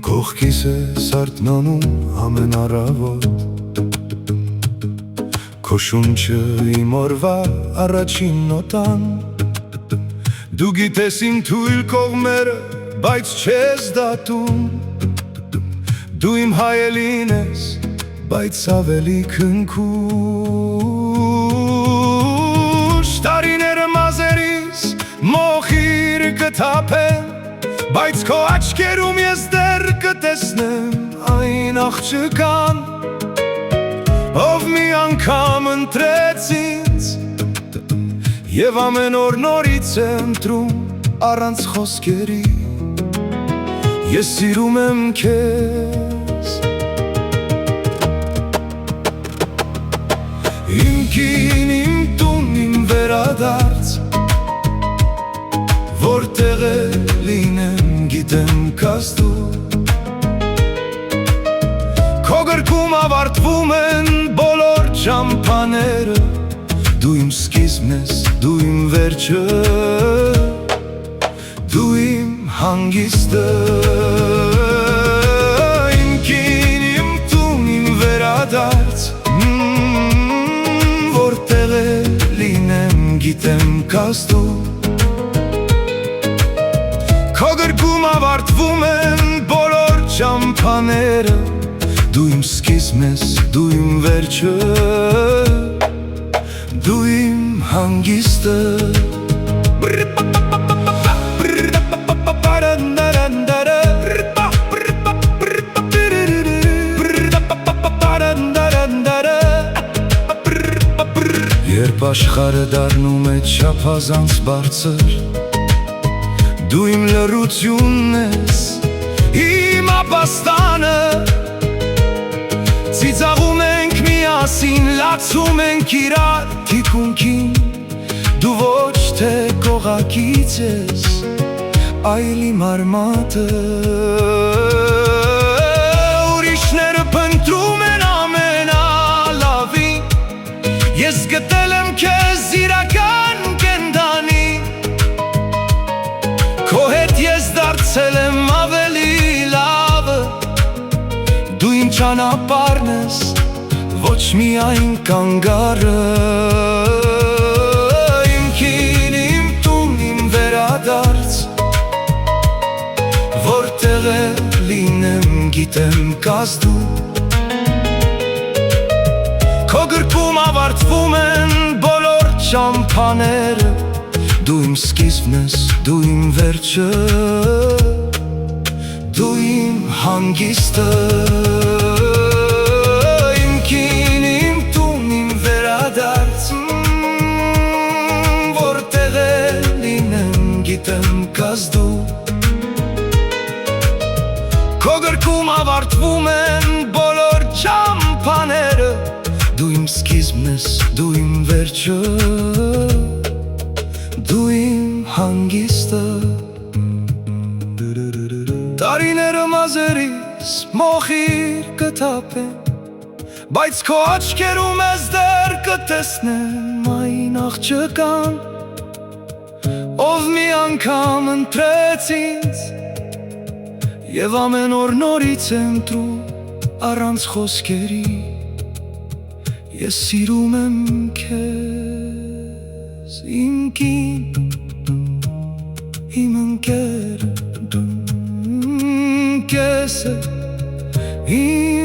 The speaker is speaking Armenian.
Կողքիս ես արթնանում ամեն առավոտ, Քո շունչը իմ օրվա առաջին նոտան, Դու գիտես իմ թույլ կողմերը, բայց չես դատում, Դու իմ հայելին ես, բայց ավելի քնքուշ, Տարիները մազերիս մոխիր կթափեն, Բայց քո աչքերում ես դեռ կտեսնեմ այն աղջկան, Ով մի անգամ ընտրեց ինձ, Եվ ամեն օր նորից է ընտրում առանց խոսքերի, Ես սիրում եմ քեզ, Իմ կին, իմ տուն, իմ վերադարձ, Որտեղ է լինեմ գիտեմ կաս դու, Քո գրքում ավարտվում են բոլոր ճամփաները, Դու իմ սկիզբն ես, դու իմ վերջը, Դու իմ հանգիստը, Իմ կին, իմ տուն, իմ վերադարձ, Որտեղ է լինեմ գիտեմ կաս դու, Քո գրքում ավարտվում են բոլոր ճամփաները, Դու իմ սկիզբն ես, դու իմ վերջը, Դու իմ հանգիստը, Երբ աշխարհը դառնում է չափազանց բարձր, Դու իմ լռությունն ես, իմ ապաստանը, Ծիծաղում ենք միասին, լացում ենք իրար թիկունքին, Դու ոչ թե կողակից ես, այլ իմ արմատը, Ուրիշները փնտրում են ամենալավին, Ես գտել եմ քեզ իրական կենդանի, Քո հետ ես դարձել եմ ավելի լավը, Դու իմ ճանապարհն ես, ոչ միայն կանգառը, Իմ կին, իմ տուն, իմ վերադարձ, Որտեղ է լինեմ գիտեմ կաս դու, Քո գրքում ավարտվում են բոլոր ճամփաները, Դու իմ սկիզբն ես, դու իմ վերջը, Դու իմ հանգիստը, Իմ կին, իմ տուն, իմ վերադարձ, Որտեղ է լինեմ գիտեմ կաս դու, Քո գրքում ավարտվում են բոլոր ճամփաները, Դու իմ սկիզբն ես, դու իմ վերջը, Դու իմ հանգիստը, Տարիները մազերիս մոխիր կթափեն, Բայց քո աչքերում ես դեռ կտեսնեմ այն աղջկան, Ով մի անգամ ընտրեց ինձ, Եվ ամեն օր նորից եմ ընտրում առանց խոսքերի, Ես սիրում եմ քեզ, Իմ կին, իմ ընկեր, Քեզ է իմ